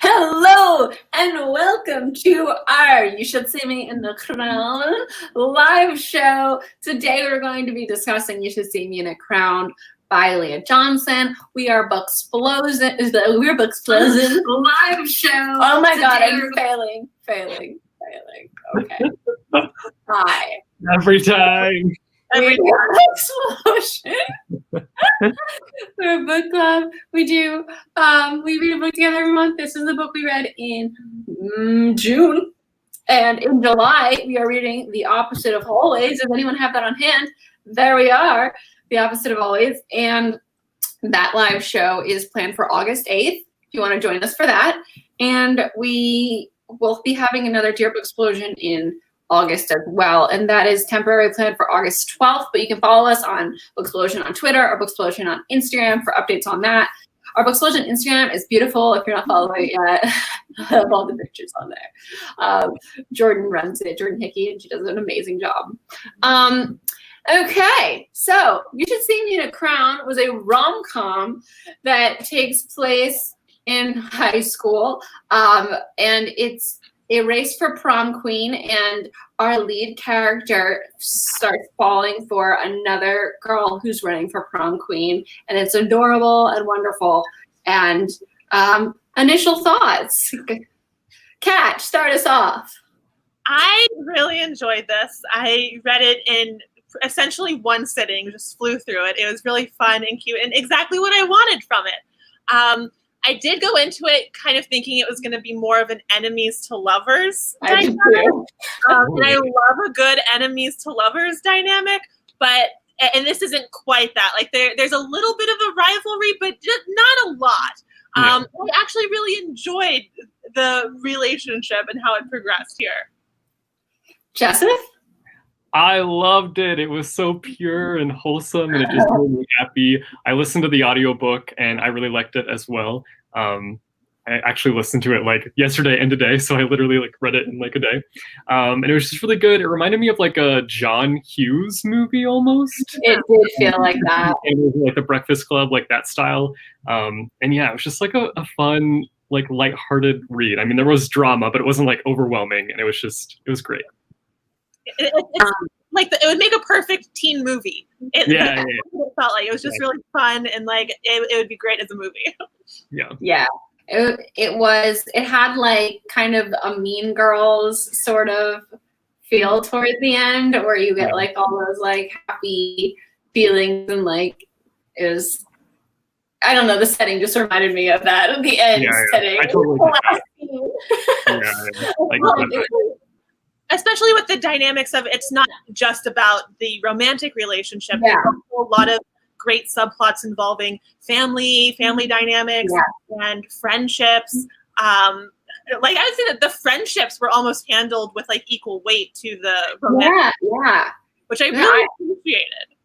Hello and welcome to our You Should See Me in the Crown live show. Today we're going to be discussing You Should See Me in a Crown by LEAH JOHNSON. We are Booksplosion. We're Booksplosion live show. Oh my god, I'm failing. Okay. Hi. Every time. We're Booksplosion. We're a book club. We read a book together every month. This is the book we read in June. And in July, we are reading The Opposite of Always. Does anyone have that on hand? There we are. The Opposite of Always. And that live show is planned for August 8th, if you want to join us for that. And we will be having another Dear Booksplosion in August as well, and that is temporarily planned for August 12th, but you can follow us on Booksplosion on Twitter or Booksplosion on Instagram for updates on that. Our Booksplosion Instagram is beautiful. If you're not following it yet, I have all the pictures on there. Jordan runs it, Jordan Hickey, and she does an amazing job. Okay, so You Should See Me in a Crown was a rom-com that takes place in high school, and it's a race for prom queen, and our lead character starts falling for another girl who's running for prom queen, and it's adorable and wonderful. And initial thoughts. Kat, start us off. I really enjoyed this. I read it in essentially one sitting, just flew through it. It was really fun and cute and exactly what I wanted from it. I did go into it kind of thinking it was going to be more of an enemies to lovers dynamic. And I love a good enemies to lovers dynamic, and this isn't quite that. Like there's a little bit of a rivalry, but just not a lot. I actually really enjoyed the relationship and how it progressed here. Jessica? I loved it. It was so pure and wholesome, and it just made me happy. I listened to the audiobook, and I really liked it as well. I actually listened to it like yesterday and today, so I literally like read it in like a day. And it was just really good. It reminded me of like a John Hughes movie almost. It did feel like that. And it was like The Breakfast Club, like that style. And yeah, it was just like a fun, like lighthearted read. I mean, there was drama, but it wasn't like overwhelming, and it was great. It would make a perfect teen movie. It felt like it was just really fun, and like it would be great as a movie. Yeah. It had like kind of a Mean Girls sort of feel towards the end, where you get like all those like happy feelings, and like it was, I don't know, the setting just reminded me of that at the end setting. I totally Especially with the dynamics of it's not just about the romantic relationship. There's also a lot of great subplots involving family dynamics and friendships. Like I would say that the friendships were almost handled with like equal weight to the romantic, which I really appreciated.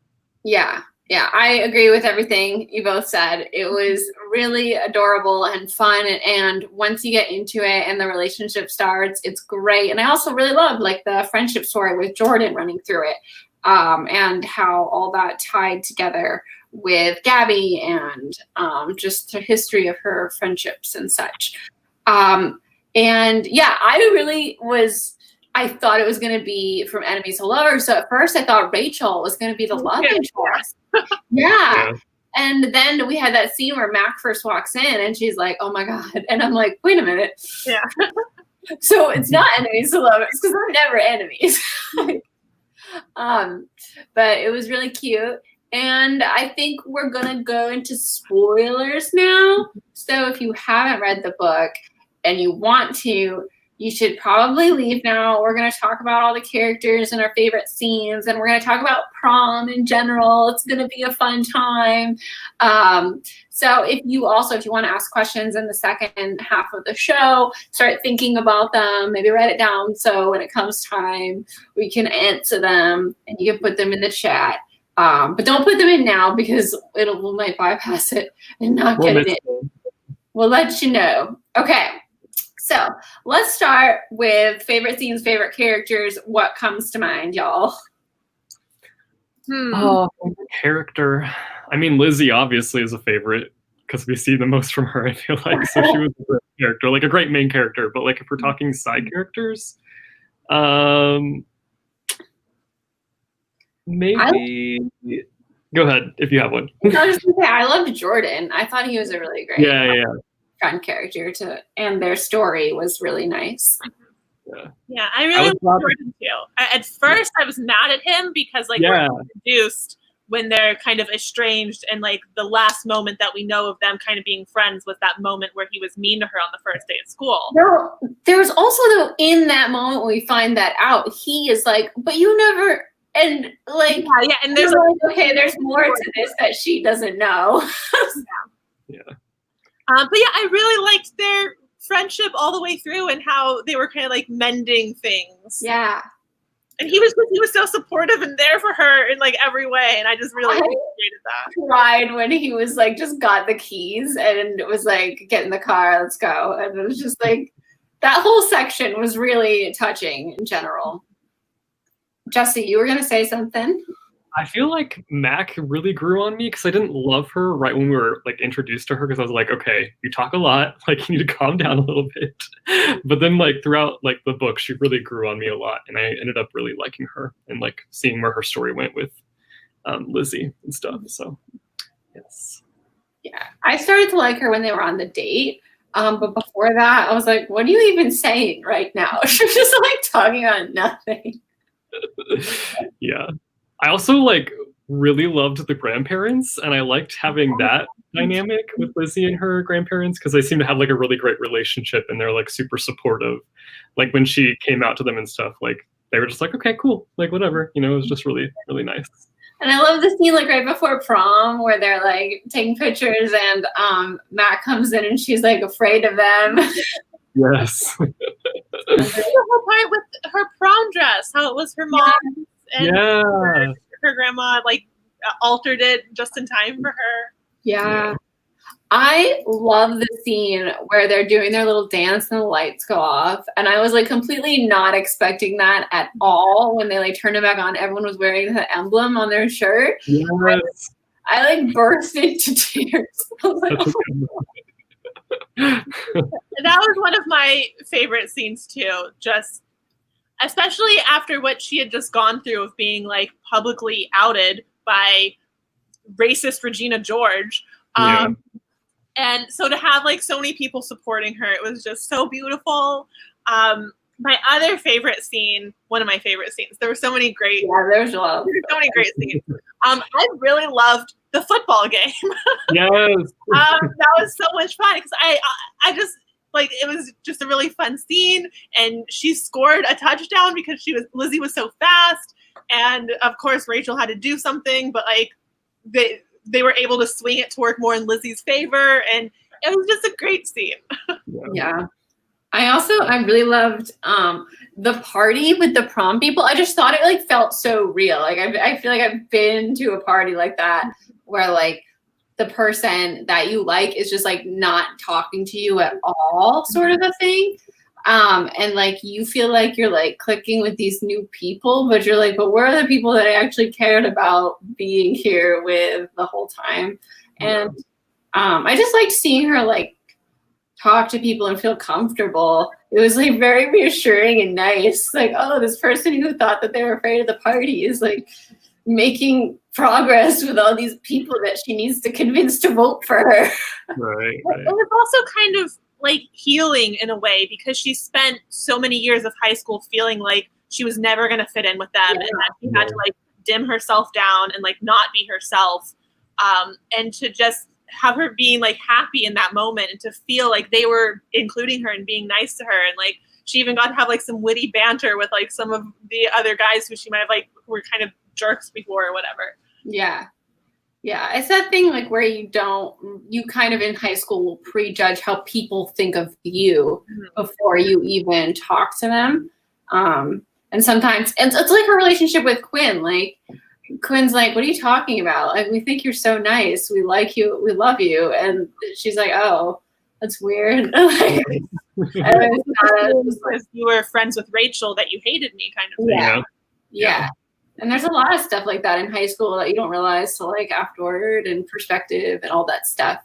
Yeah, I agree with everything you both said. It was really adorable and fun, and once you get into it and the relationship starts, it's great. And I also really loved like the friendship story with Jordan running through it, and how all that tied together with Gabby, and just the history of her friendships and such. And yeah, I thought it was going to be from enemies to lovers. So at first I thought Rachel was going to be the love interest. And then we had that scene where Mac first walks in and she's like, oh my God. And I'm like, wait a minute. So it's not enemies to lovers, because they're never enemies. But it was really cute. And I think we're going to go into spoilers now. So if you haven't read the book and you want to, you should probably leave now. We're going to talk about all the characters and our favorite scenes, and we're going to talk about prom in general. It's going to be a fun time. So if you want to ask questions in the second half of the show, start thinking about them, maybe write it down so when it comes time, we can answer them, and you can put them in the chat. But don't put them in now, because we might bypass it and not get it in. We'll let you know. Okay. So let's start with favorite scenes, favorite characters. What comes to mind, y'all? Oh, favorite character. I mean, Lizzie obviously is a favorite because we see the most from her, I feel like. So she was character, like a great main character. But like if we're talking side characters, maybe go ahead if you have one. I was just gonna say, I loved Jordan. I thought he was a really great fun character and their story was really nice. Yeah, I really liked Jordan too. At first, I was mad at him because like we're introduced when they're kind of estranged, and like the last moment that we know of them kind of being friends was that moment where he was mean to her on the first day of school. There was also though in that moment when we find that out, he is like, but you never. And like, and there's like, okay, there's more to this that she doesn't know. But yeah, I really liked their friendship all the way through and how they were kind of like mending things. Yeah. And he was so supportive and there for her in like every way, and I just really appreciated that. Cried when he was like just got the keys and it was like, get in the car, let's go. And it was just like that whole section was really touching in general. Jesse, you were gonna say something? I feel like Mac really grew on me because I didn't love her right when we were like introduced to her, because I was like, okay, you talk a lot, like you need to calm down a little bit. But then like throughout like the book, she really grew on me a lot, and I ended up really liking her and like seeing where her story went with Lizzie and stuff. So yes. Yeah. I started to like her when they were on the date. But before that, I was like, what are you even saying right now? She was just like talking about nothing. Yeah. I also like really loved the grandparents, and I liked having that dynamic with Lizzie and her grandparents because they seem to have like a really great relationship, and they're like super supportive. Like when she came out to them and stuff, like they were just like, okay, cool, like whatever, you know. It was just really, really nice. And I love the scene like right before prom where they're like taking pictures and Matt comes in and she's like afraid of them. Yes. The whole part with her prom dress, how it was her mom and her grandma like altered it just in time for her. Yeah. I love the scene where they're doing their little dance and the lights go off. And I was like completely not expecting that at all. When they like turned it back on, everyone was wearing the emblem on their shirt. Yes. I like burst into tears. I was like, That was one of my favorite scenes too. Just especially after what she had just gone through of being like publicly outed by racist Regina George. And so to have like so many people supporting her, it was just so beautiful. My other favorite scene, one of my favorite scenes, there were so many great, there's a lot. So many great scenes. I really loved the football game. Yes. That was so much fun because I just like, it was just a really fun scene, and she scored a touchdown because Lizzie was so fast, and of course Rachel had to do something, but like they were able to swing it to work more in Lizzie's favor, and it was just a great scene. Yeah. I really loved the party with the prom people. I just thought it like felt so real. Like I feel like I've been to a party like that where like the person that you like is just like not talking to you at all, sort of a thing. And like you feel like you're like clicking with these new people, but you're like, but where are the people that I actually cared about being here with the whole time? And I just liked seeing her like talk to people and feel comfortable. It was like very reassuring and nice. Like, oh, this person who thought that they were afraid of the party is like making progress with all these people that she needs to convince to vote for her. Right. It was also kind of like healing in a way because she spent so many years of high school feeling like she was never going to fit in with them, and that she had to like dim herself down and like not be herself, and to just have her being like happy in that moment and to feel like they were including her and being nice to her, and like she even got to have like some witty banter with like some of the other guys who she might have like were kind of jerks before or whatever. Yeah. It's that thing like where you kind of in high school will prejudge how people think of you before you even talk to them. And sometimes it's like her relationship with Quinn. Like Quinn's like, what are you talking about? Like, we think you're so nice. We like you. We love you. And she's like, oh, that's weird. Like, you were friends with Rachel that you hated me kind of thing. Yeah. And there's a lot of stuff like that in high school that you don't realize till like afterward, and perspective and all that stuff.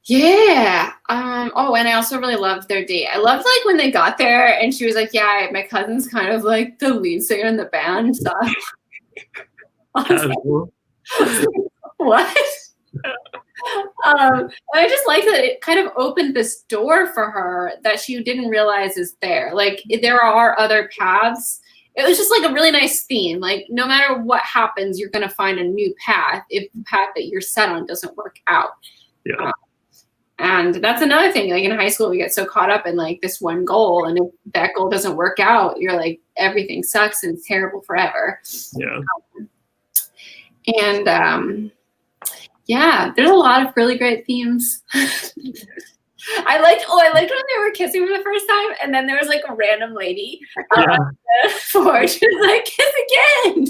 Yeah. Oh, and I also really loved their date. I loved like when they got there and she was like, "Yeah, my cousin's kind of like the lead singer in the band." So I was like, what? And I just like that it kind of opened this door for her that she didn't realize is there. Like there are other paths. It was just like a really nice theme. Like no matter what happens, you're gonna find a new path if the path that you're set on doesn't work out. Yeah. And that's another thing. Like in high school, we get so caught up in like this one goal, and if that goal doesn't work out, you're like everything sucks and it's terrible forever. Yeah. And yeah, there's a lot of really great themes. I liked when they were kissing for the first time, and then there was like a random lady on the porch who was like, kiss again.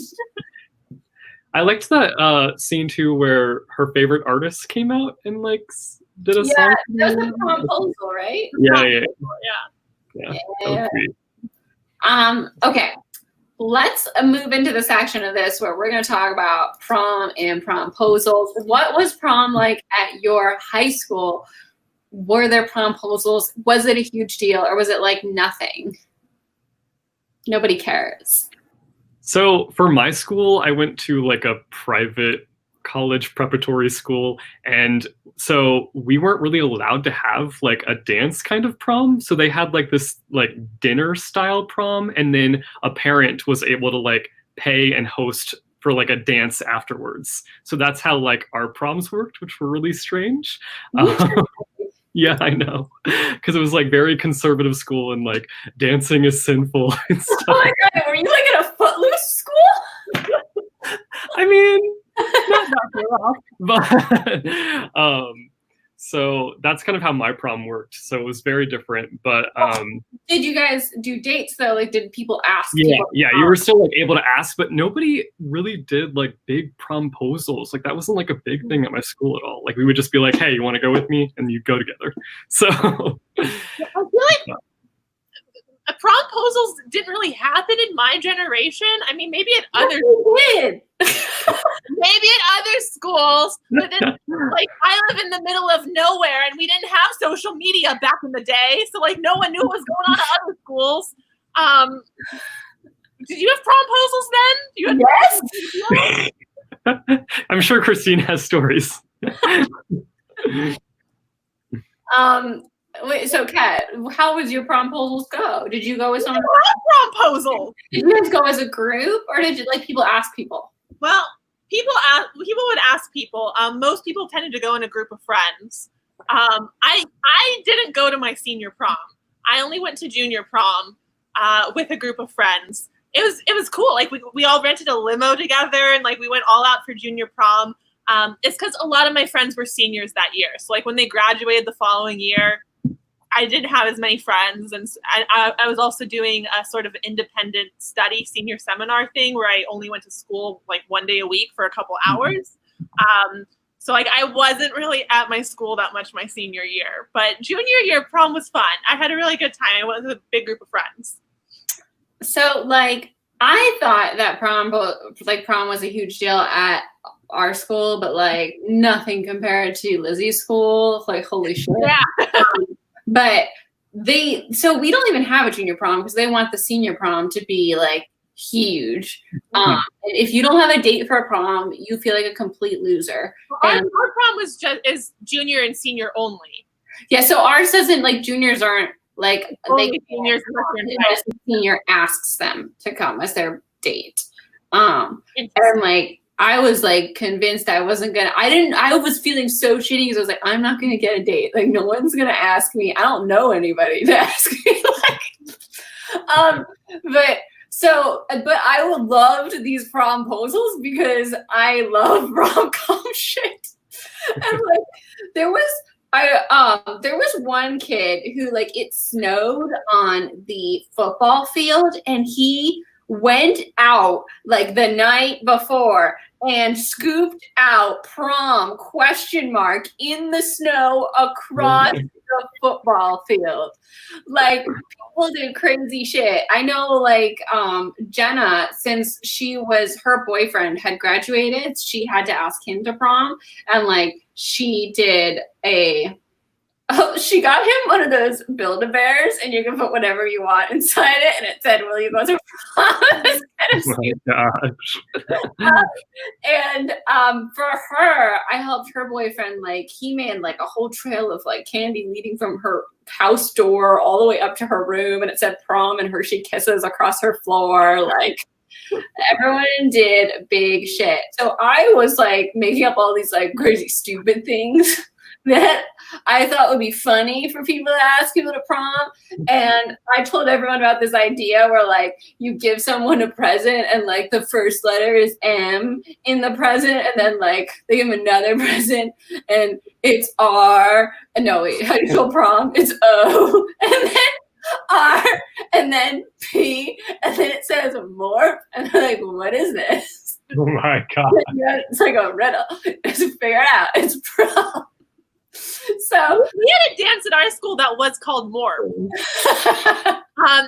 I liked that scene too where her favorite artist came out and like did a song. Yeah, that was a proposal, right? Yeah. Okay. Let's move into the section of this where we're going to talk about prom and promposals. What was prom like at your high school? Were there promposals? Was it a huge deal, or was it like nothing? Nobody cares. So for my school, I went to like a private college preparatory school, and so we weren't really allowed to have like a dance kind of prom. So they had like this like dinner style prom, and then a parent was able to like pay and host for like a dance afterwards. So that's how like our proms worked, which were really strange. Yeah, I know, because it was like very conservative school, and like dancing is sinful and stuff. Oh my god, were you like in a footloose school? I mean, not that far off, but so that's kind of how my prom worked. So it was very different, but did you guys do dates though? Like, did people ask? Yeah, you were still like able to ask, but nobody really did like big promposals. Like that wasn't like a big thing at my school at all. Like we would just be like, "Hey, you want to go with me?" and you'd go together. So I feel like promposals didn't really happen in my generation. I mean, maybe at other did. Maybe at other schools, but then like I live in the middle of nowhere and we didn't have social media back in the day, so like no one knew what was going on at other schools. Did you have promposals then? Yes. I'm sure Christine has stories. Wait, so Kat, how was your promposals go? Did you go with someone? Promposal. Did you guys go as a group, or did you like people ask people? Well, people would ask people. Most people tended to go in a group of friends. I didn't go to my senior prom. I only went to junior prom with a group of friends. It was cool. Like we all rented a limo together, and like we went all out for junior prom. It's because a lot of my friends were seniors that year. So like when they graduated the following year, I didn't have as many friends, and I was also doing a sort of some study senior seminar thing where I only went to school like one day a week for a couple hours. So like I wasn't really at my school that much my senior year, but junior year prom was fun. I had a really good time. I went with a big group of friends. So like I thought that prom was a huge deal at our school, but like nothing compared to Lizzie's school. Like holy shit. Yeah. But so we don't even have a junior prom because they want the senior prom to be like huge. If you don't have a date for a prom, you feel like a complete loser. Well, our prom is junior and senior only. Yeah, so ours doesn't like juniors aren't like seniors. The senior asks them to come as their date. And like I was like convinced I wasn't gonna. I was feeling so shitty because I was like, I'm not gonna get a date. Like no one's gonna ask me. I don't know anybody to ask me. But I loved these promposals because I love rom-com shit. And like there was one kid who like it snowed on the football field and he went out like the night before and scooped out prom ? In the snow across the football field. Like people do crazy shit. I know like Jenna, since her boyfriend had graduated, she had to ask him to prom, and like she did she got him one of those Build-A-Bears, and you can put whatever you want inside it, and it said, "Will you go to prom?" Oh my gosh. And for her, I helped her boyfriend, like, he made like a whole trail of like candy leading from her house door all the way up to her room, and it said prom and Hershey Kisses across her floor. Like, everyone did big shit. So I was like making up all these like crazy stupid things that I thought would be funny for people to ask people to prom. And I told everyone about this idea where like you give someone a present and like the first letter is M in the present, and then like they give them another present and it's R. No, wait, how do you spell prom? It's O. And then R, and then P, and then it says morph. And I'm like, what is this? Oh my god. It's like a riddle. Just figure it out. It's prom. So we had a dance at our school that was called Morph.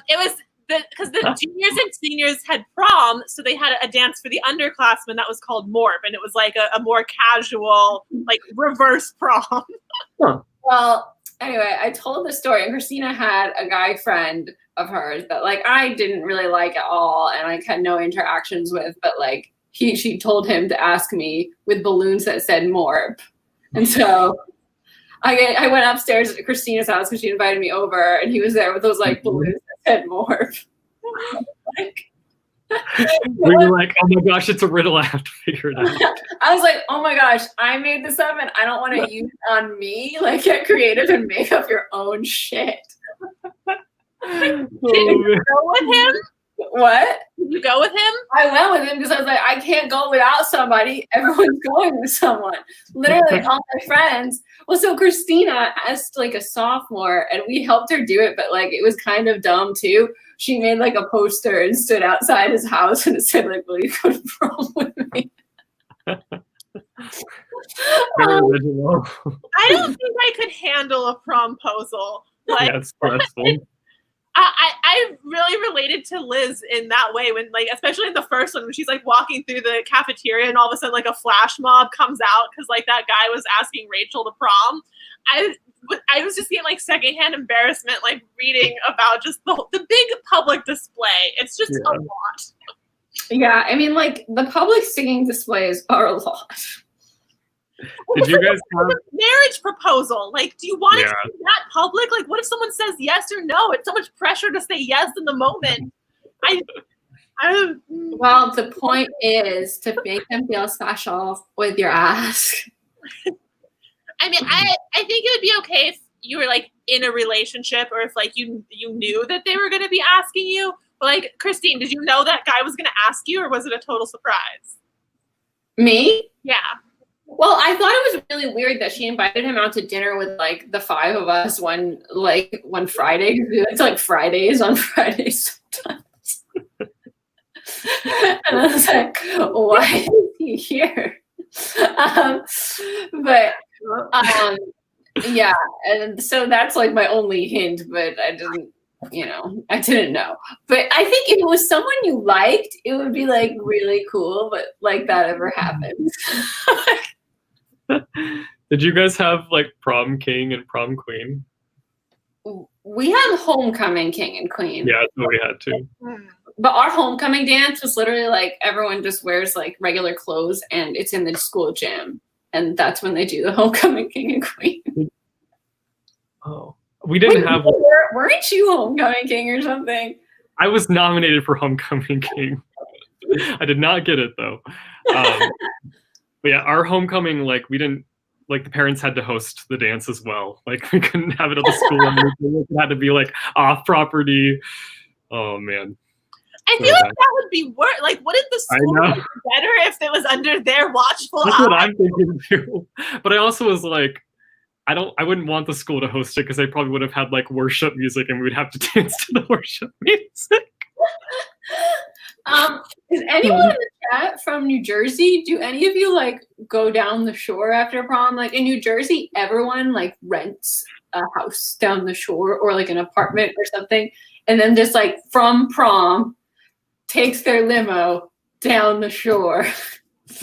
It was because the juniors and seniors had prom, so they had a dance for the underclassmen that was called Morph, and it was like a more casual, like reverse prom. Well, anyway, I told the story, and Christina had a guy friend of hers that like I didn't really like at all, and I had no interactions with, but like she told him to ask me with balloons that said Morph, and so. I went upstairs at Christina's house because she invited me over, and he was there with those like balloons that said morph. We were like, oh my gosh, it's a riddle. I have to figure it out. I was like, oh my gosh, I made this up and I don't want to use it on me. Like, get creative and make up your own shit. Did you go with him? What? Did you go with him? I went with him because I was like, I can't go without somebody. Everyone's going with someone. Literally, all my friends. Well, so Christina asked like a sophomore, and we helped her do it, but like it was kind of dumb too. She made like a poster and stood outside his house, and it said like, "Will you go to prom with me?" Very original. I don't think I could handle a promposal. Like, yeah, it's stressful. I really related to Liz in that way when, like, especially in the first one when she's like walking through the cafeteria and all of a sudden like a flash mob comes out because like that guy was asking Rachel to prom. I was just getting like secondhand embarrassment like reading about just the big public display. It's just a lot. Yeah, I mean, like the public singing displays are a lot. Did you guys have marriage proposal? Like, do you want it to be that public? Like, what if someone says yes or no? It's so much pressure to say yes in the moment. Well, the point is to make them feel special with your ask. I mean, I think it would be okay if you were like in a relationship or if like you knew that they were going to be asking you. But like, Christine, did you know that guy was going to ask you, or was it a total surprise? Me? Yeah. Well, I thought it was really weird that she invited him out to dinner with like the five of us one Friday. It's like Fridays on Fridays sometimes. And I was like, why is he here? Yeah, and so that's like my only hint, but I didn't know. But I think if it was someone you liked, it would be like really cool, but like that ever happens. Did you guys have like prom king and prom queen? We had homecoming king and queen. Yeah, that's what we had too. But our homecoming dance was literally like everyone just wears like regular clothes and it's in the school gym. And that's when they do the homecoming king and queen. Oh, we didn't have. Weren't you homecoming king or something? I was nominated for homecoming king. I did not get it though. But yeah, our homecoming, like we didn't, like the parents had to host the dance as well. Like we couldn't have it at the school. It had to be like off property. Oh man. I feel like that would be worse. Like, wouldn't the school be better if it was under their watchful eye? That's what I'm thinking too. But I also was like, I wouldn't want the school to host it because they probably would have had like worship music and we would have to dance to the worship music. Is anyone in the chat from New Jersey? Do any of you like go down the shore after prom? Like in New Jersey, everyone like rents a house down the shore or like an apartment or something. And then just like from prom takes their limo down the shore.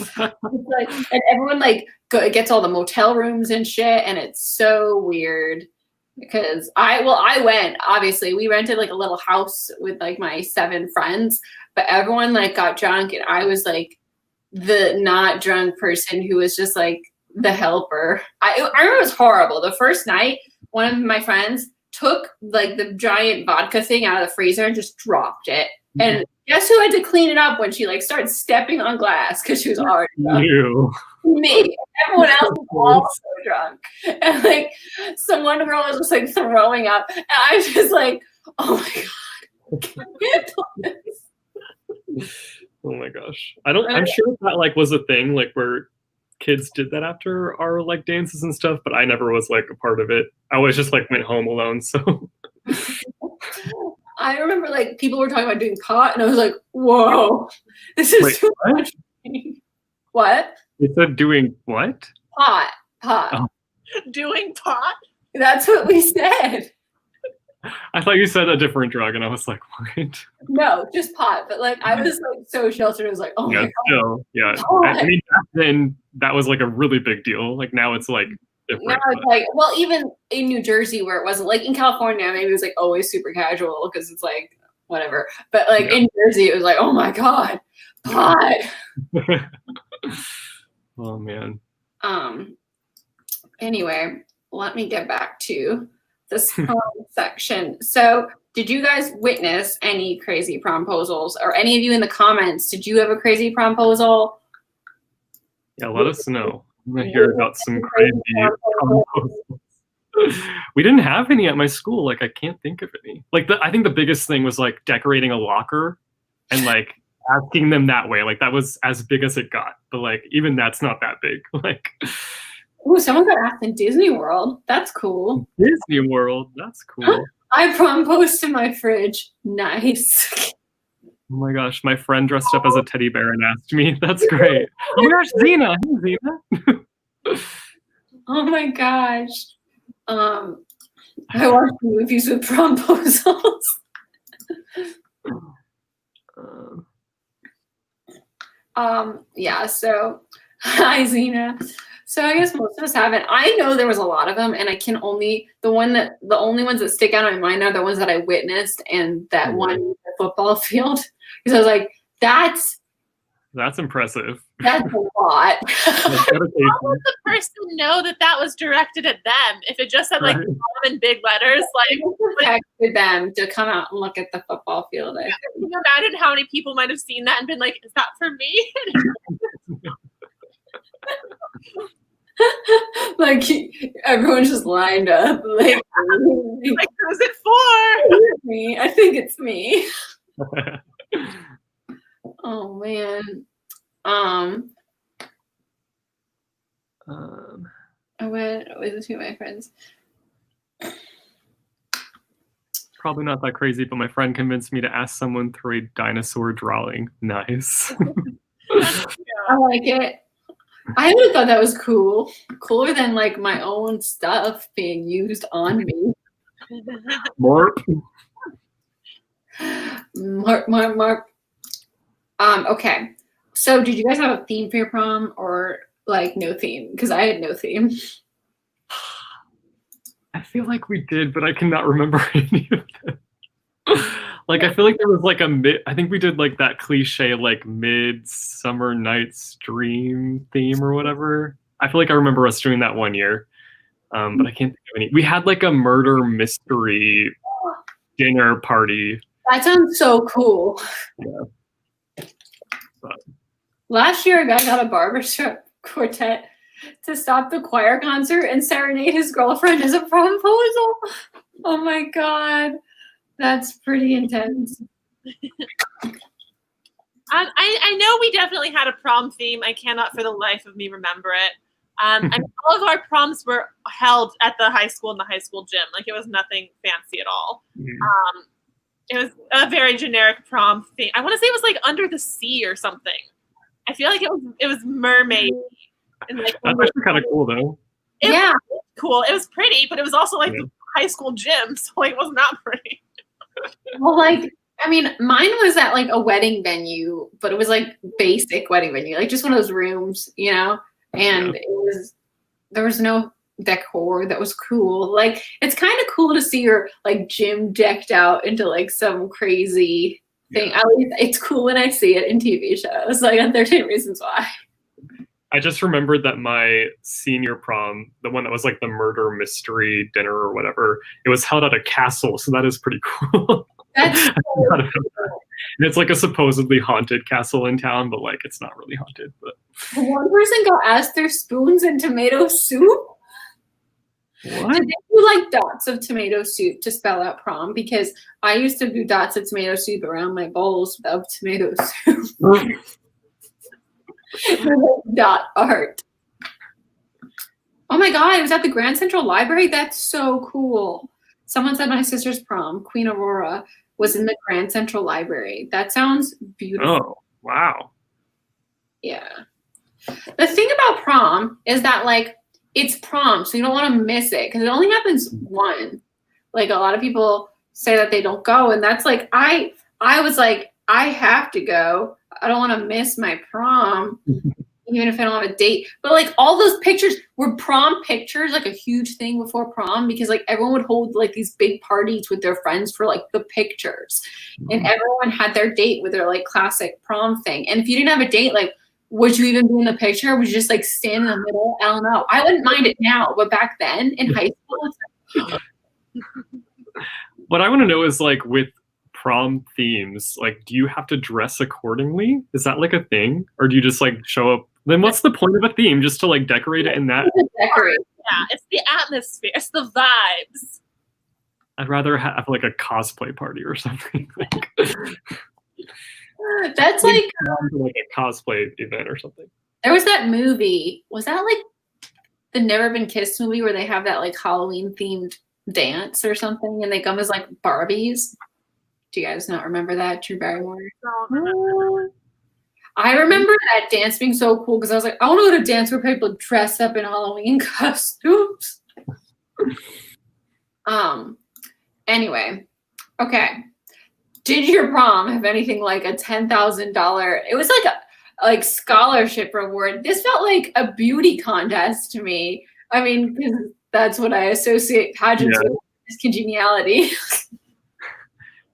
Like, and everyone like gets all the motel rooms and shit, and it's so weird. Because I went, obviously, we rented like a little house with like my 7 friends, but everyone like got drunk, and I was like the not drunk person who was just like the helper. I remember it was horrible. The first night, one of my friends took like the giant vodka thing out of the freezer and just dropped it. And guess who had to clean it up when she like started stepping on glass because she was already drunk? You. Me. Everyone else was also drunk. And like some one girl was just like throwing up. And I was just like, oh my God. Oh my gosh. I'm sure that like was a thing like where kids did that after our like dances and stuff, but I never was like a part of it. I always just like went home alone. So I remember like people were talking about doing pot, and I was like, whoa, this is too much. What? You said doing what? Pot. Oh. Doing pot? That's what we said. I thought you said a different drug, and I was like, what? No, just pot. But like I was like so sheltered. I was like, oh my God. Still, yeah. I mean, back then that was like a really big deal. Like now it's like different. Now it's like, well, even in New Jersey where it wasn't, like in California, maybe it was like always super casual because it's like whatever. But like in Jersey, it was like, oh my God, pot. Oh man. Anyway, let me get back to this prom section. So did you guys witness any crazy promposals, or any of you in the comments, did you have a crazy promposal? Yeah, let us know. I'm gonna hear about some crazy promposals. We didn't have any at my school. Like I can't think of any. Like I think the biggest thing was like decorating a locker and like asking them that way. Like that was as big as it got. But like even that's not that big. Like ooh, someone got asked in Disney World. That's cool. Disney World. That's cool. I proposed to my fridge. Nice. Oh my gosh, my friend dressed up as a teddy bear and asked me. That's great. Oh my gosh, Zena. Hey, Zena. Oh my gosh. I watched movies with promposals. Yeah, so hi Zena. So I guess most of us haven't. I know there was a lot of them, and the only ones that stick out in my mind are the ones that I witnessed, and that one in the football field. Because I was like, that's impressive. That's a lot. How would the person know that that was directed at them? If it just said like Prom in big letters, like texted them to come out and look at the football field. Can you imagine how many people might have seen that and been like, "Is that for me?" Like everyone's just lined up. Like who's it for? Me. I think it's me. Oh man. I went with two of my friends. Probably not that crazy, but my friend convinced me to ask someone through a dinosaur drawing. Nice. I like it. I would have thought that was cool. Cooler than like my own stuff being used on me. Mark. Okay. So did you guys have a theme for your prom, or like no theme? Because I had no theme. I feel like we did, but I cannot remember any of them. Like I feel like there was like I think we did like that cliche like Midsummer Night's Dream theme or whatever. I feel like I remember us doing that one year. But I can't think of any. We had like a murder mystery dinner party. That sounds so cool. Yeah. Last year, a guy got a barbershop quartet to stop the choir concert and serenade his girlfriend as a proposal. Oh my God. That's pretty intense. I know we definitely had a prom theme. I cannot for the life of me remember it. And all of our proms were held at the high school in the high school gym. Like it was nothing fancy at all. It was a very generic prom theme. I want to say it was like Under the Sea or something. I feel like it was mermaid. And like that's actually kind of cool though. Yeah, was cool. It was pretty, but it was also like the high school gym, so it was not pretty. Well, like I mean, mine was at like a wedding venue, but it was like basic wedding venue, like just one of those rooms, you know? And there was no decor that was cool. Like, it's kind of cool to see your like gym decked out into like some crazy thing. At least it's cool when I see it in TV shows, like on 13 Reasons Why. I just remembered that my senior prom, the one that was like the murder mystery dinner or whatever, it was held at a castle, so that is pretty cool. That's so cool. And it's like a supposedly haunted castle in town, but like it's not really haunted. But one person got asked their spoons in tomato soup. what? Did they do like dots of tomato soup to spell out prom? Because I used to do dots of tomato soup around my bowls of tomato soup. Dot art. Oh my god, it was at the Grand Central Library? That's so cool. Someone said my sister's prom, Queen Aurora, was in the Grand Central Library. That sounds beautiful. Oh, wow. Yeah. The thing about prom is that like it's prom, so you don't want to miss it because it only happens once. Like a lot of people say that they don't go, and that's like I was like, I have to go. I don't want to miss my prom, even if I don't have a date. But like all those pictures were prom pictures, like a huge thing before prom, because like everyone would hold like these big parties with their friends for like the pictures, and everyone had their date with their like classic prom thing. And if you didn't have a date, like would you even be in the picture? Would you just like stand in the middle? I don't know. I wouldn't mind it now, but back then in high school, it's like, What I want to know is like with prom themes, like do you have to dress accordingly? Is that like a thing, or do you just like show up? Then what's the point of a theme? Just to like decorate it in that? decorate. Yeah, it's the atmosphere, it's the vibes. I'd rather have like a cosplay party or something. That's like a cosplay event or something. there was that movie. Was that like the Never Been Kissed movie where they have that like Halloween themed dance or something, and they come as like Barbies? Do you guys not remember that? Drew Barrymore. I remember that dance being so cool because I was like, I want to go to dance where people dress up in Halloween costumes. Anyway, okay. Did your prom have anything like a $10,000? It was like a scholarship reward. This felt like a beauty contest to me. I mean, 'cause that's what I associate pageants with, is congeniality.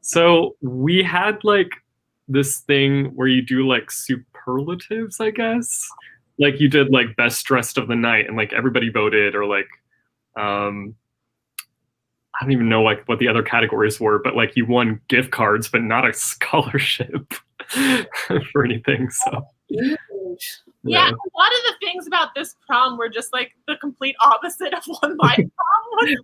So we had like this thing where you do like superlatives, I guess. Like you did like best dressed of the night, and like everybody voted, or like I don't even know like what the other categories were, but like you won gift cards, but not a scholarship for anything. So yeah, a lot of the things about this prom were just like the complete opposite of what my prom was.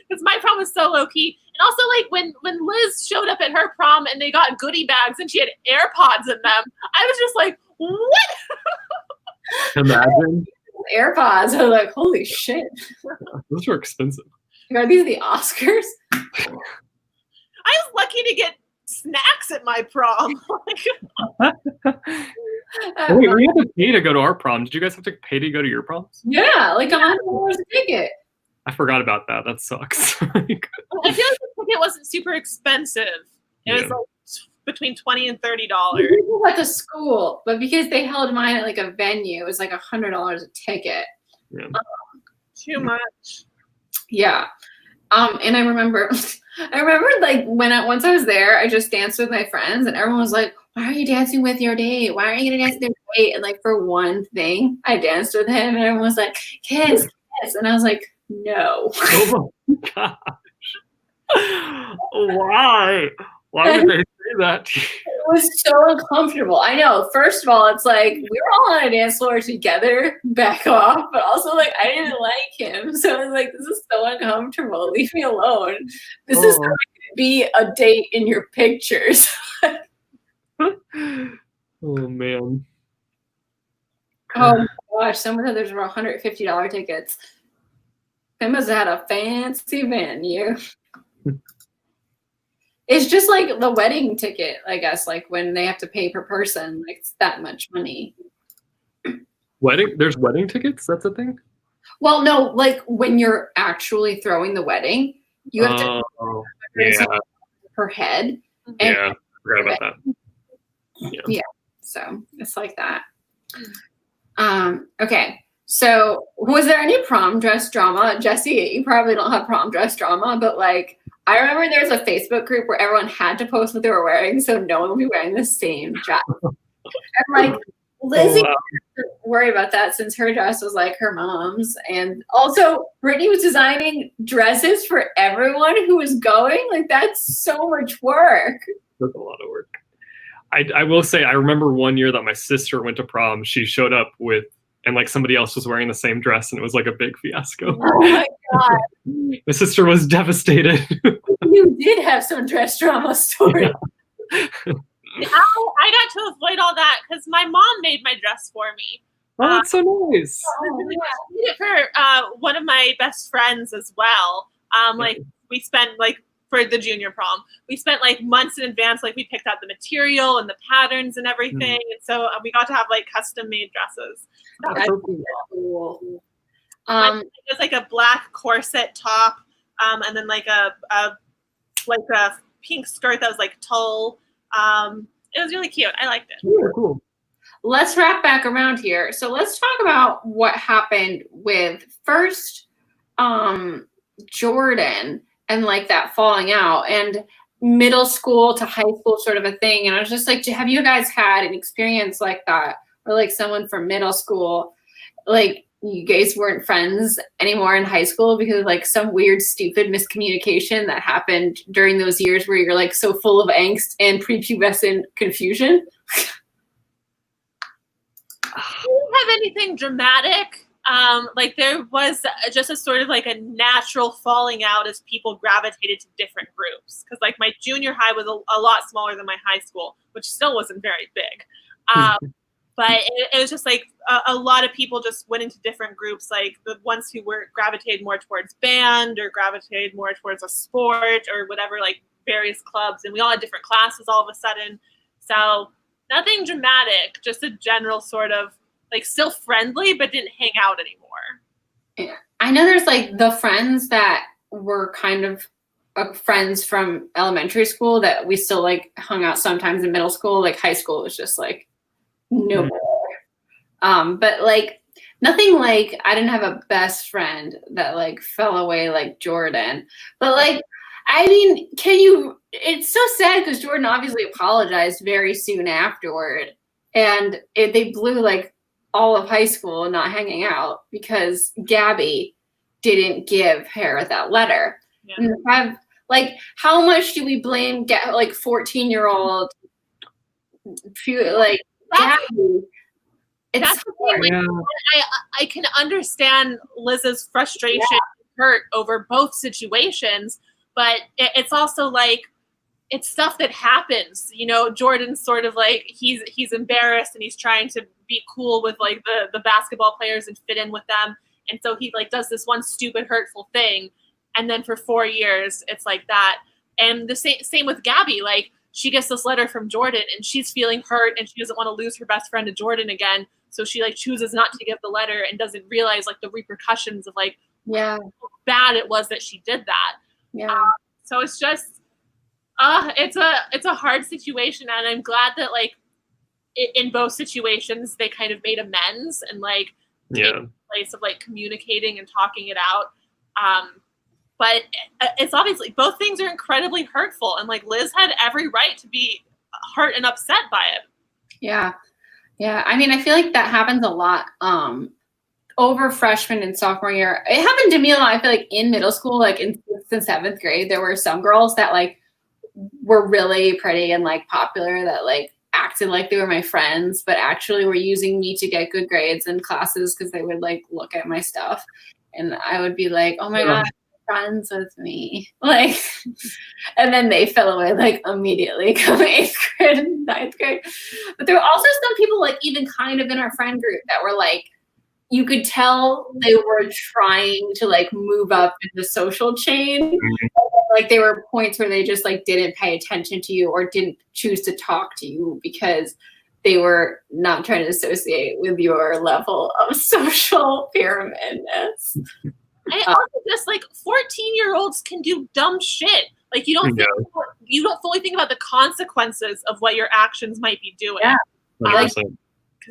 Because my prom was so low key. And also like when Liz showed up at her prom and they got goodie bags and she had AirPods in them, I was just like, what? imagine. AirPods. I was like, holy shit. Those are expensive. Are these the Oscars? I was lucky to get snacks at my prom. Wait, we had to pay to go to our prom. Did you guys have to pay to go to your proms? Yeah, like $100 a ticket. I forgot about that. That sucks. I feel like the ticket wasn't super expensive. It was like between $20 and $30. At the school, but because they held mine at like a venue, it was like $100 a ticket. Yeah. Too much. Yeah. And I remember like once I was there, I just danced with my friends, and everyone was like, why are you dancing with your date? Why are you gonna dance with your date? And like for one thing, I danced with him, and everyone was like, kiss. And I was like, no. Oh my gosh. Why? Why would they say that? It was so uncomfortable. I know. First of all, it's like we were all on a dance floor together. Back off. But also, like, I didn't like him, so I was like, "This is so uncomfortable. Leave me alone. This is going to be a date in your pictures." Oh man. Oh my gosh! Some of the others were $150 tickets. They must have had a fancy venue. It's just like the wedding ticket, I guess, like when they have to pay per person, like it's that much money. There's wedding tickets? That's a thing? Well, no, like when you're actually throwing the wedding, you have to her head. And Yeah, forgot about that. Yeah, so it's like that. Okay, so was there any prom dress drama? Jesse, you probably don't have prom dress drama, but like I remember there's a Facebook group where everyone had to post what they were wearing, so no one would be wearing the same dress. And like Lizzie didn't worry about that since her dress was like her mom's, and also Brittany was designing dresses for everyone who was going. Like that's so much work. That's a lot of work. I will say I remember one year that my sister went to prom. She showed up with, and like somebody else was wearing the same dress, and it was like a big fiasco. Oh my god! My sister was devastated. You did have some dress drama stories. I got to avoid all that because my mom made my dress for me. Oh, that's so nice. I did it for one of my best friends as well. Like we spent like for the junior prom, we spent like months in advance. Like we picked out the material and the patterns and everything, and so we got to have like custom made dresses. That's so cool. It was like a black corset top, and then like a pink skirt that was like tulle. It was really cute. I liked it. Yeah, cool. Let's wrap back around here. So let's talk about what happened with first Jordan and like that falling out and middle school to high school sort of a thing. And I was just like, have you guys had an experience like that? Or like someone from middle school, like you guys weren't friends anymore in high school because of like some weird, stupid miscommunication that happened during those years where you're like so full of angst and prepubescent confusion? I didn't have anything dramatic. Like there was just a sort of like a natural falling out as people gravitated to different groups. Because like my junior high was a lot smaller than my high school, which still wasn't very big. But it was just like a lot of people just went into different groups, like the ones who were gravitated more towards band or gravitated more towards a sport or whatever, like various clubs. And we all had different classes all of a sudden. So nothing dramatic, just a general sort of like still friendly, but didn't hang out anymore. Yeah. I know there's like the friends that were kind of friends from elementary school that we still like hung out sometimes in middle school. Like high school was just like no more. But like nothing like I didn't have a best friend that like fell away like Jordan. But like I mean, it's so sad because Jordan obviously apologized very soon afterward. And they blew like all of high school not hanging out because Gabby didn't give Harriet that letter. Yeah. And like, how much do we blame like 14-year-old like Gabby? That's the thing. Like, I can understand Liz's frustration and hurt over both situations, but it's also like it's stuff that happens. You know, Jordan's sort of like he's embarrassed and he's trying to be cool with like the basketball players and fit in with them, and so he like does this one stupid hurtful thing, and then for 4 years it's like that. And the same with Gabby. Like she gets this letter from Jordan and she's feeling hurt and she doesn't want to lose her best friend to Jordan again, so she like chooses not to give the letter and doesn't realize like the repercussions of like how bad it was that she did that. So it's just it's a hard situation, and I'm glad that like in both situations they kind of made amends and like take a place of like communicating and talking it out. But it's obviously both things are incredibly hurtful, and like Liz had every right to be hurt and upset by it. Yeah. I mean, I feel like that happens a lot over freshman and sophomore year. It happened to me a lot. I feel like in middle school, like in 6th and 7th grade, there were some girls that like were really pretty and like popular that like acted like they were my friends, but actually were using me to get good grades in classes because they would like look at my stuff and I would be like, oh my God, friends with me. Like, and then they fell away like immediately come 8th grade and 9th grade. But there were also some people like even kind of in our friend group that were like, you could tell they were trying to like move up in the social chain. Like there were points where they just like didn't pay attention to you or didn't choose to talk to you because they were not trying to associate with your level of social pyramidness. I also just like 14-year-olds can do dumb shit. Like you don't fully think about the consequences of what your actions might be doing. Yeah. Because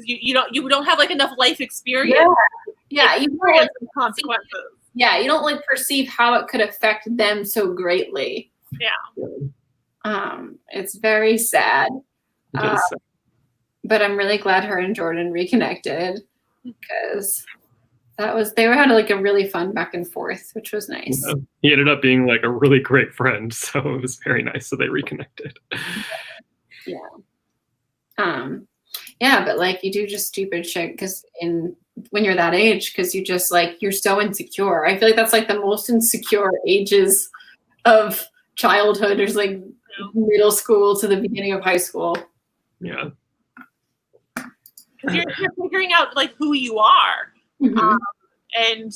you don't have like enough life experience. Yeah. You don't consequences. Yeah, you don't like perceive how it could affect them so greatly. Yeah. It's very sad. It is sad. But I'm really glad her and Jordan reconnected because they had like a really fun back and forth, which was nice. Yeah. He ended up being like a really great friend, so it was very nice that they reconnected. Yeah, but like you do just stupid shit because when you're that age, because you just like you're so insecure. I feel like that's like the most insecure ages of childhood. There's like middle school to the beginning of high school. Yeah. Because you're figuring out like who you are, and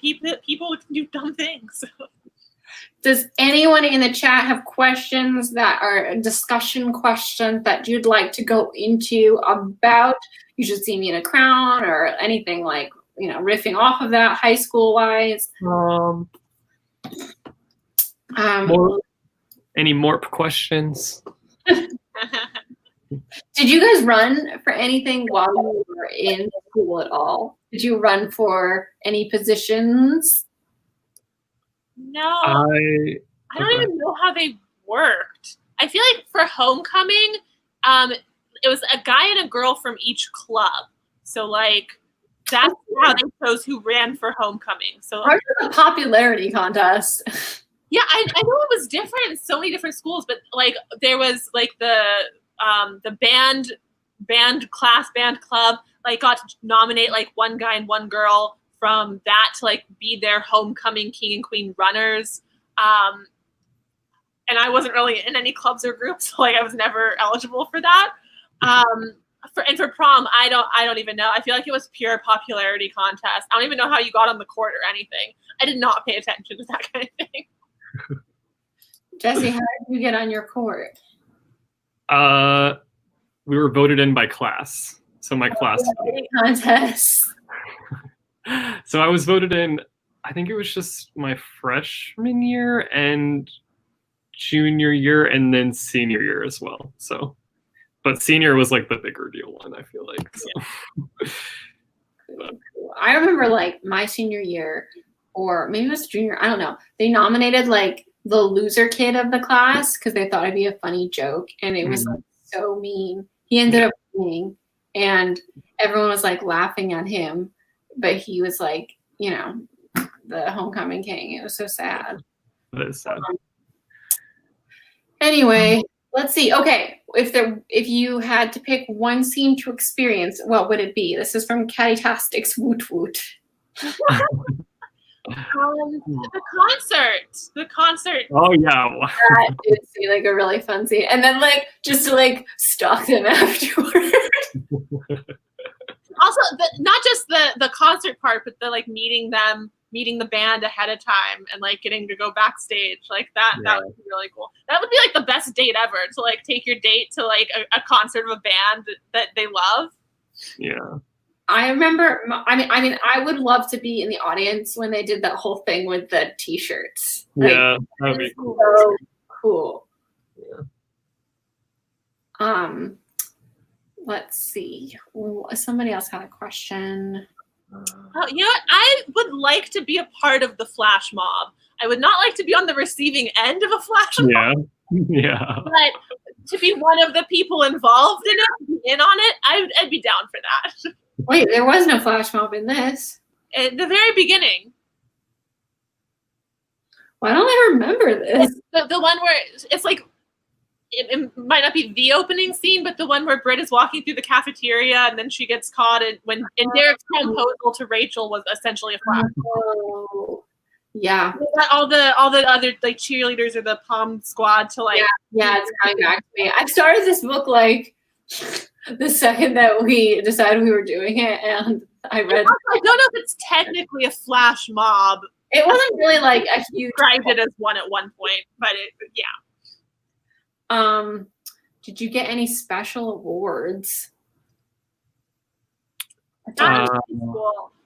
people can do dumb things. Does anyone in the chat have questions that are discussion questions that you'd like to go into about You Should See Me in a Crown or anything like, riffing off of that high school wise? Any more questions? Did you guys run for anything while you were in school at all? Did you run for any positions? No, I don't even know how they worked. I feel like for homecoming, it was a guy and a girl from each club. So like that's how they chose who ran for homecoming. So ours was a popularity contest. Yeah, I know it was different in so many different schools, but like there was like the band club like got to nominate like one guy and one girl from that to like be their homecoming king and queen runners. And I wasn't really in any clubs or groups, so like I was never eligible for that. For prom, I don't even know. I feel like it was pure popularity contest. I don't even know how you got on the court or anything. I did not pay attention to that kind of thing. Jesse, how did you get on your court? We were voted in by class. So my class contest. So I was voted in, I think it was just my freshman year and junior year and then senior year as well. So, but senior was like the bigger deal one, I feel like. So. I remember like my senior year, or maybe it was junior, I don't know. They nominated like the loser kid of the class because they thought it'd be a funny joke, and it was like so mean. He ended up winning, and everyone was like laughing at him, but he was like, the homecoming king. It was so sad. That is sad. Anyway, let's see. Okay, if you had to pick one scene to experience, what would it be? This is from Catty-tastic's Woot Woot. The concert. Oh yeah. That did seem like a really fun scene, and then like just to like stalk them afterward. Also, not just the concert part, but the like meeting the band ahead of time and like getting to go backstage like that. Yeah. That would be really cool. That would be like the best date ever, to like take your date to like a concert of a band that they love. Yeah. I remember, I mean, I would love to be in the audience when they did that whole thing with the t-shirts. Yeah, that'd be cool. So cool. Yeah. Let's see. Somebody else had a question. Oh, you know what? I would like to be a part of the flash mob. I would not like to be on the receiving end of a flash mob. Yeah. But to be one of the people involved in it, in on it, I'd be down for that. Wait, there was no flash mob in this. At the very beginning. Why don't I remember this? The one where it's like, it might not be the opening scene, but the one where Britt is walking through the cafeteria and then she gets caught, and Derek's proposal to Rachel was essentially a flash mob. Oh. Yeah. All the other like cheerleaders or the prom squad to like. Yeah, it's coming back to me. I started this book like the second that we decided we were doing it, and I read. I don't know if it's technically a flash mob. It wasn't really like a huge. Described it as one at one point, but yeah. Did you get any special awards?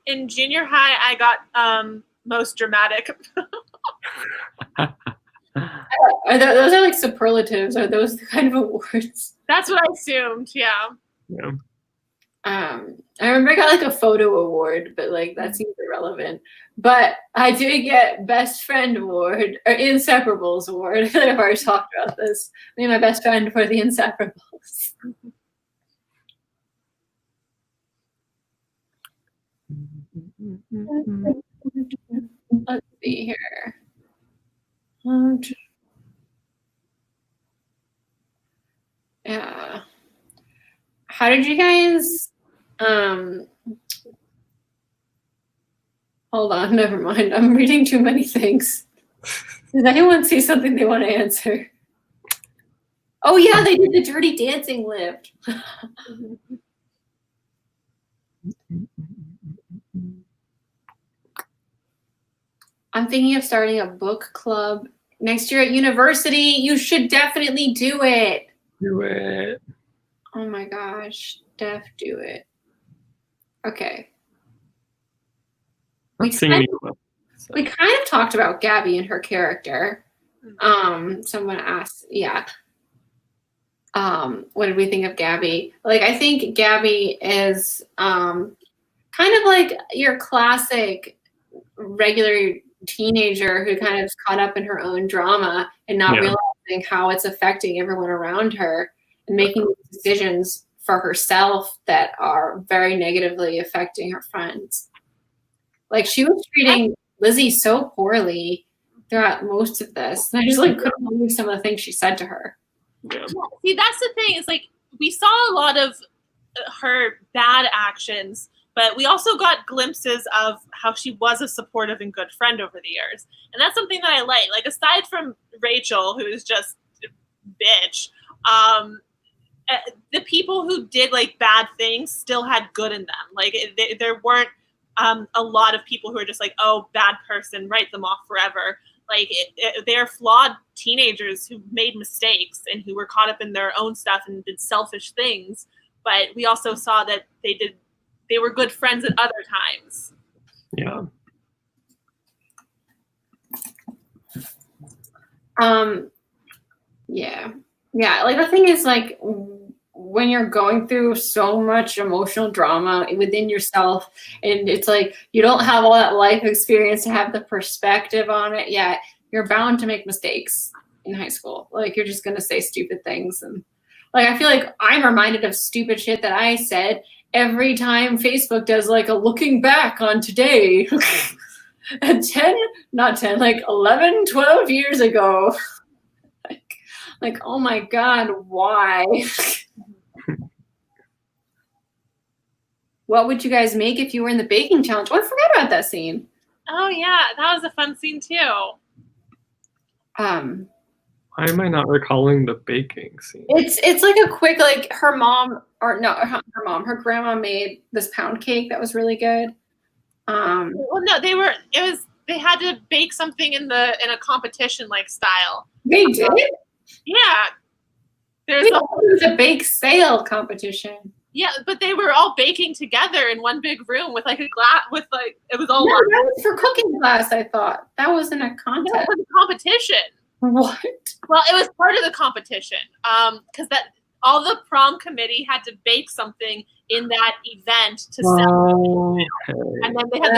In junior high, I got most dramatic. Those are like superlatives. Are those the kind of awards? That's what I assumed. Yeah. Yeah. I remember I got like a photo award, but like that seems irrelevant. But I did get best friend award or Inseparables award. I feel like I've already talked about this. Me and my best friend for the Inseparables. Let's see here. Yeah. How did you guys hold on, never mind. I'm reading too many things. Does anyone see something they want to answer? Oh yeah, they did the Dirty Dancing lift. I'm thinking of starting a book club next year at university. You should definitely do it. Do it. Oh my gosh, do it. Okay. We kind of talked about Gabby and her character. Someone asked, yeah. What did we think of Gabby? Like, I think Gabby is kind of like your classic regular teenager who kind of is caught up in her own drama and not realizing how it's affecting everyone around her and making decisions for herself that are very negatively affecting her friends. Like, she was treating Lizzie so poorly throughout most of this. And I just like couldn't believe some of the things she said to her. Yeah. See, that's the thing. Is like we saw a lot of her bad actions, but we also got glimpses of how she was a supportive and good friend over the years. And that's something that I like. Like, aside from Rachel, who is just a bitch, the people who did like bad things still had good in them. Like, there weren't a lot of people who are just like, oh, bad person, write them off forever. Like, they're flawed teenagers who made mistakes and who were caught up in their own stuff and did selfish things. But we also saw that they were good friends at other times. Yeah. Yeah. Like, the thing is, like, when you're going through so much emotional drama within yourself and it's like you don't have all that life experience to have the perspective on it yet, you're bound to make mistakes in high school. Like, you're just gonna say stupid things. And like, I feel like I'm reminded of stupid shit that I said every time Facebook does like a looking back on today. At 11, 12 years ago. like, oh my God, why? What would you guys make if you were in the baking challenge? Oh, I forgot about that scene. Oh yeah, that was a fun scene too. Why am I not recalling the baking scene? It's like a quick, like, her grandma made this pound cake that was really good. Well, no, they had to bake something in a competition like style. They did? Yeah. It was a bake sale competition. Yeah, but they were all baking together in one big room with like a glass with like it was all. No, that was for cooking class. I thought that wasn't a contest. That was a competition. What? Well, it was part of the competition. Because all the prom committee had to bake something in that event to sell. And then they had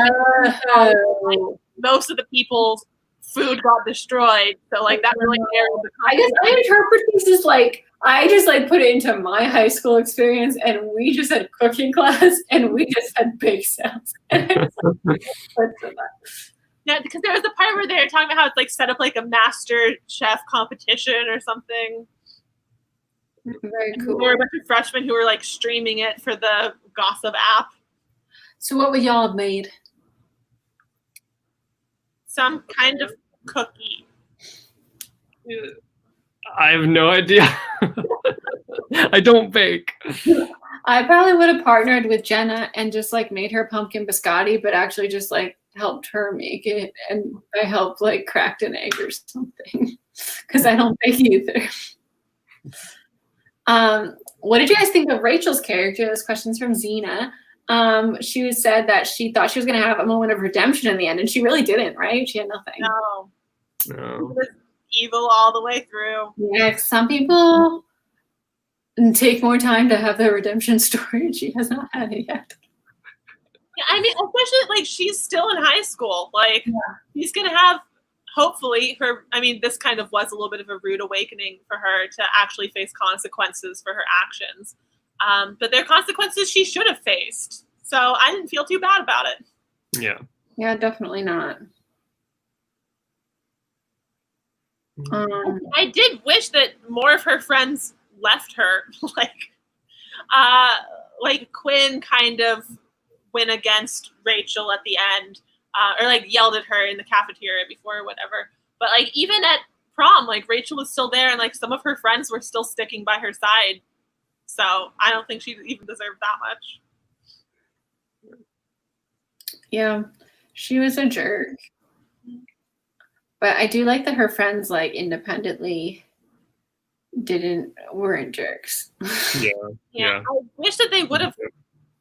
to most of the people's food got destroyed. So like that really narrowed the competition. I guess I interpret this as like I just like put it into my high school experience, and we just had cooking class, and we just had bake sales. Yeah, because there was the part where they were talking about how it's like set up like a master chef competition or something. Very cool. There were a bunch of freshmen who were like streaming it for the Gossip app. So what would y'all have made? Some kind of cookie. I have no idea. I don't bake. I probably would have partnered with Jenna and just like made her pumpkin biscotti, but actually just like helped her make it, and I helped like cracked an egg or something because I don't bake either. What did you guys think of Rachel's character? This question's from Zena. she said that she thought she was going to have a moment of redemption in the end, and she really didn't, right? She had nothing. No. No. It was evil all the way through. Yeah, some people take more time to have their redemption story, and she has not had it yet. Yeah, I mean, especially like she's still in high school. Like she's gonna have, hopefully, her. I mean, this kind of was a little bit of a rude awakening for her to actually face consequences for her actions. But they're consequences she should have faced. So I didn't feel too bad about it. Yeah. Yeah, definitely not. I did wish that more of her friends left her. Like Quinn kind of went against Rachel at the end, or like yelled at her in the cafeteria before or whatever. But like even at prom, like Rachel was still there, and like some of her friends were still sticking by her side. So I don't think she even deserved that much. Yeah, she was a jerk. But I do like that her friends like independently weren't jerks. Yeah. I wish that they would have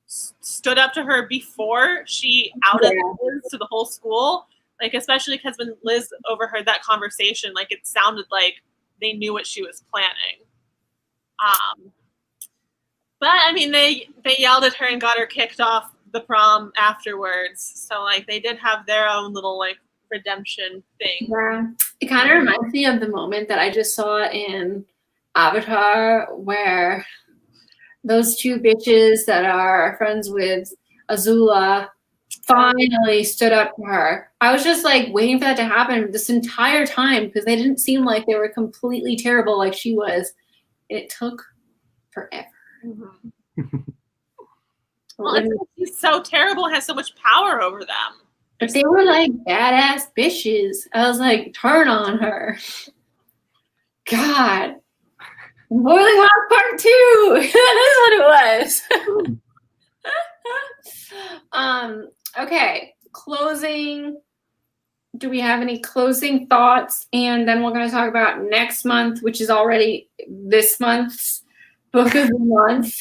stood up to her before she outed Liz to the whole school. Like especially because when Liz overheard that conversation, like it sounded like they knew what she was planning. But I mean, they yelled at her and got her kicked off the prom afterwards. So like they did have their own little like redemption thing. Yeah, it kind of reminds me of the moment that I just saw in Avatar where those two bitches that are friends with Azula finally stood up to her. I was just like waiting for that to happen this entire time because they didn't seem like they were completely terrible like she was. And it took forever. Mm-hmm. Well, it's like she's so terrible and has so much power over them. But they were like badass bitches. I was like, turn on her. God. Boiling Hot Part 2. That is what it was. Okay. Closing. Do we have any closing thoughts? And then we're going to talk about next month, which is already this month's book of the month.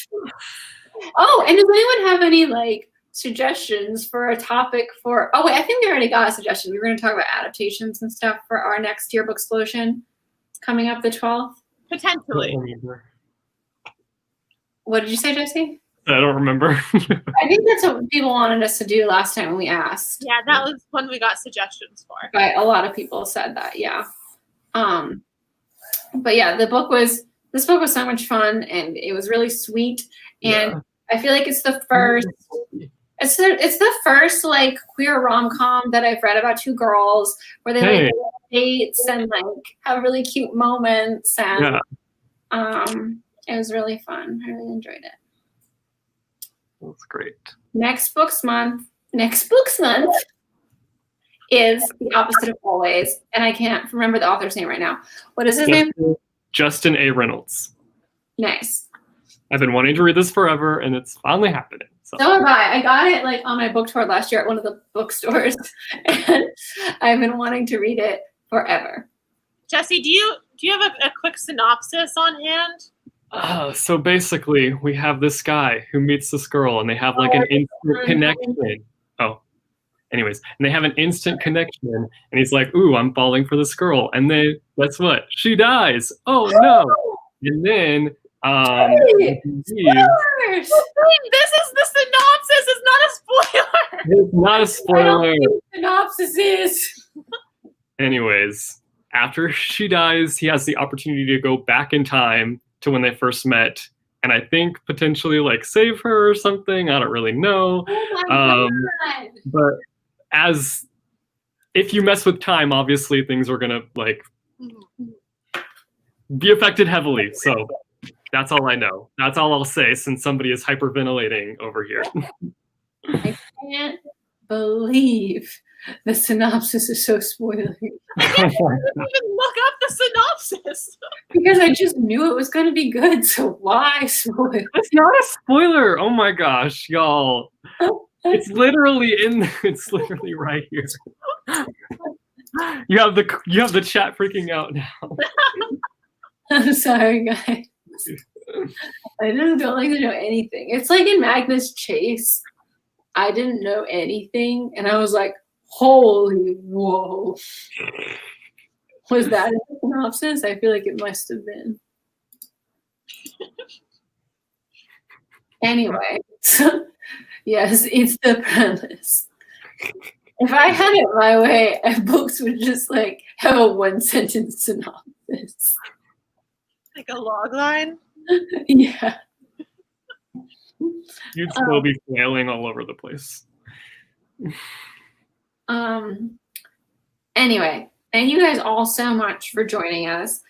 Oh, and does anyone have any like suggestions for a topic for? Oh wait, I think we already got a suggestion. We were going to talk about adaptations and stuff for our next year Booksplosion. It's coming up the 12th. Potentially. What did you say, Jesse? I don't remember. I think that's what people wanted us to do last time when we asked. Yeah, that was when we got suggestions for. But a lot of people said that, yeah. But yeah, this book was so much fun and it was really sweet. And I feel like it's the first like queer rom-com that I've read about two girls where they like go on dates and like have really cute moments and it was really fun. I really enjoyed it. That's great. Next books month is The Opposite of Always, and I can't remember the author's name right now. What is his name? Justin A. Reynolds. Nice. I've been wanting to read this forever, and it's finally happening. So have I. I got it like on my book tour last year at one of the bookstores, and I've been wanting to read it forever. Jesse, do you have a quick synopsis on hand? So basically, we have this guy who meets this girl, and they have like an instant connection. Anyways, and they have an instant connection, and he's like, "Ooh, I'm falling for this girl," and then guess what? She dies. Oh no! And then Spoilers! This is the synopsis. It's not a spoiler. It's not a spoiler. I don't think the synopsis is. Anyways, after she dies, he has the opportunity to go back in time to when they first met, and I think potentially like save her or something. I don't really know. Oh my God. But if you mess with time, obviously things are gonna like be affected heavily. So that's all I know. That's all I'll say since somebody is hyperventilating over here. I can't believe the synopsis is so spoilery. I didn't even look up the synopsis. Because I just knew it was going to be good, so why spoil? It's not a spoiler. Oh my gosh, y'all. It's literally it's literally right here. You have the chat freaking out now. I'm sorry, guys. I just don't like to know anything. It's like in Magnus Chase I didn't know anything, and I was like, holy whoa. Was that a synopsis? I feel like it must have been. Anyway, so, yes, it's the premise. If I had it my way, books would just like have a one-sentence synopsis. Like a log line? Yeah. You'd still be flailing all over the place. Anyway, thank you guys all so much for joining us.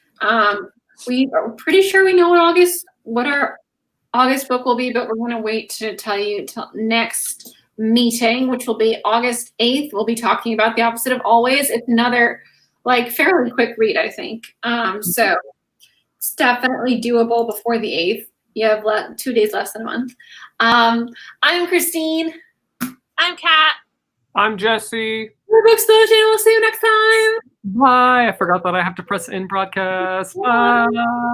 We are pretty sure we know what our August book will be, but we're going to wait to tell you till next meeting, which will be August 8th. We'll be talking about The Opposite of Always. It's another like fairly quick read, I think. So it's definitely doable before the 8th. You have 2 days less than a month. I'm Christine. I'm Kat. I'm Jesse. We're Booksplosion. We'll see you next time. Bye. I forgot that I have to press end broadcast. Bye.